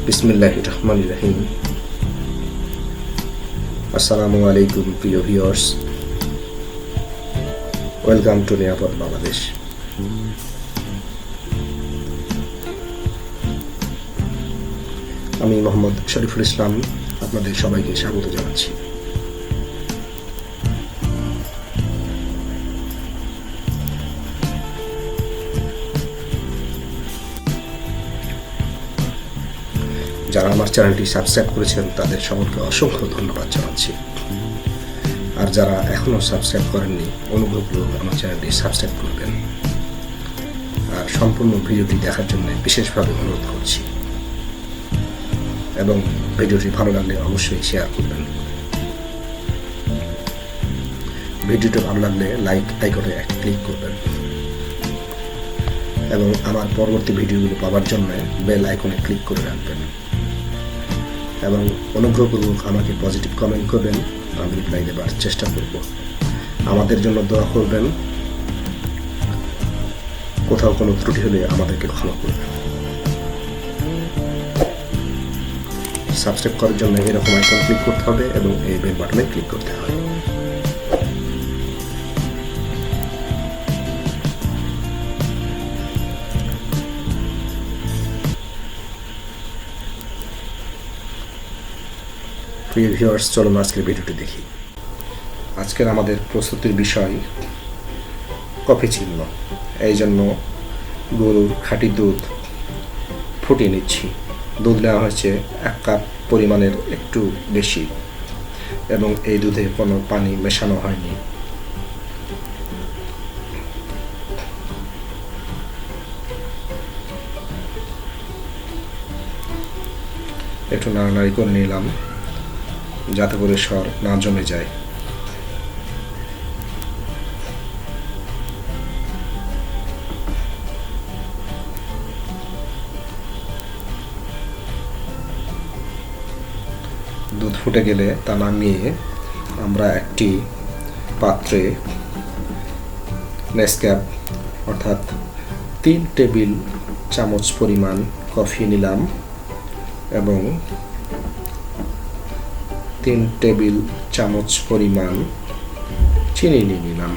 বিসমিল্লাহির রহমানির রহিম। আসসালামু আলাইকুম প্রিয় ভিউয়ার্স, ওয়েলকাম টু নিরাপদ বাংলাদেশ। আমি মোহাম্মদ শরীফুল ইসলাম আপনাদের সবাইকে স্বাগত জানাচ্ছি। যারা আমার চ্যানেলটি সাবস্ক্রাইব করেছেন তাদের সকলকে অসংখ্য ধন্যবাদ জানাচ্ছি। আর যারা এখনও সাবস্ক্রাইব করেননি, অনুগ্রহ করে আমার চ্যানেলটি সাবস্ক্রাইব করবেন। আর সম্পূর্ণ ভিডিওটি দেখার জন্য বিশেষভাবে অনুরোধ করছি, এবং ভিডিওটি ভালো লাগলে অবশ্যই শেয়ার করবেন। ভিডিওটি ভালো লাগলে লাইক আইকনে একটা ক্লিক করবেন, এবং আমার পরবর্তী ভিডিওগুলো পাওয়ার জন্য বেল আইকনে ক্লিক করে রাখবেন, এবং অনুগ্রহপূর্বক আমাকে পজিটিভ কমেন্ট করবেন। আমি রিপ্লাই দেওয়ার চেষ্টা করব। আমাদের জন্য দোয়া করবেন। কোথাও কোনো ত্রুটি হলে আমাদেরকে ক্ষমা করবেন। সাবস্ক্রাইব করার জন্য এরকম আইকন ক্লিক করতে হবে এবং এই বেল বাটনে ক্লিক করতে হবে। প্রিয় ভিউয়ার্স, চলুন আজকের ভিডিওটি দেখি। আজকের আমাদের প্রস্তুতির বিষয় কফি চিহ্ন। এই জন্য গরুর খাঁটি দুধ ফুটিয়ে নিচ্ছি। দুধ নেওয়া হয়েছে 1 কাপ পরিমাণের একটু বেশি, এবং এই দুধে কোনো পানি মেশানো হয়নি। একটু নাড়ানাড়ি করে নিলাম যাতে করে সর না জমে যায়। দুধ ফুটে গেলে তা নামিয়ে আমরা একটি পাত্রে নেসক্যাফ অর্থাৎ 3 টেবিল চামচ পরিমাণ কফি নিলাম, এবং 3 টেবিল চামচ পরিমাণ চিনি নিয়ে নিলাম।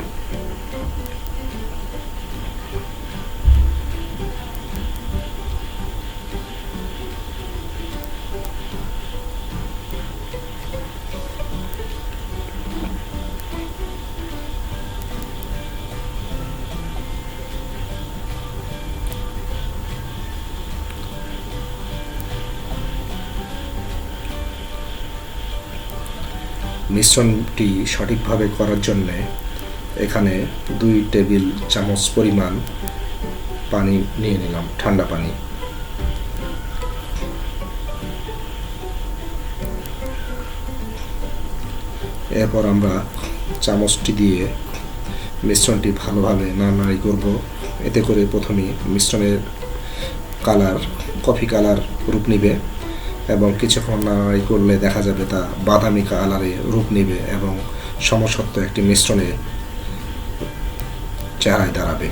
মিশ্রণটি সঠিকভাবে করার জন্য এখানে 2 টেবিল চামচ পরিমাণ পানি নিয়ে নিলাম, ঠান্ডা পানি। এরপর আমরা চামচটি দিয়ে মিশ্রণটি ভালোভাবে নাড়ানাড়ি করব। এতে করে প্রথমে মিশ্রণের কালার কফি কালার রূপ নেবে, এবং কিছুক্ষণ নাড়ানাড়ি করলে দেখা যাবে তা বাদামি কালারে রূপ নেবে এবং সমসত্ব একটি মিশ্রণে চেহারায় দাঁড়াবে।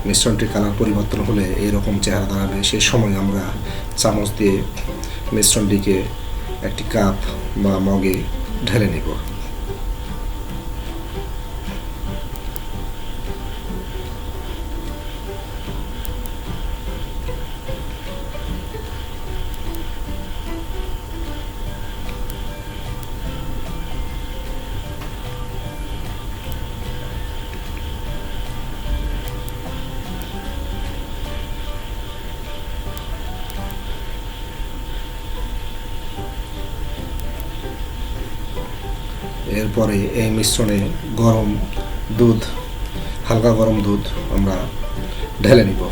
মিশ্রণটির কালার পরিবর্তন হলে এরকম চেহারা দাঁড়াবে। সেই সময় আমরা চামচ দিয়ে মিশ্রণটিকে একটি কাপ বা মগে ঢেলে নেব। এরপরে এই মিশ্রণে গরম দুধ, হালকা গরম দুধ আমরা ঢেলে নিব।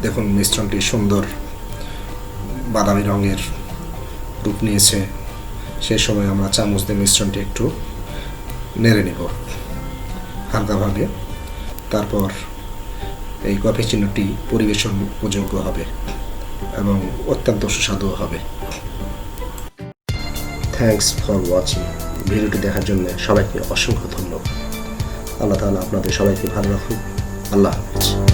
দেখুন মিশ্রণটি সুন্দর বাদামি রঙের রূপ নিয়েছে। সে সময় আমরা চামচ দিয়ে মিশ্রণটি একটু নেড়ে নেব হালকাভাবে। তারপর এই কফি চিহ্নটি পরিবেশন উপযোগ্য হবে এবং অত্যন্ত সুস্বাদু হবে। Thanks for watching. ভিডিওটি দেখার জন্য সবাইকে অসংখ্য ধন্যবাদ। আল্লাহ তাআলা আপনাদের সবাইকে ভালো রাখুন। আল্লাহ হাফেজ।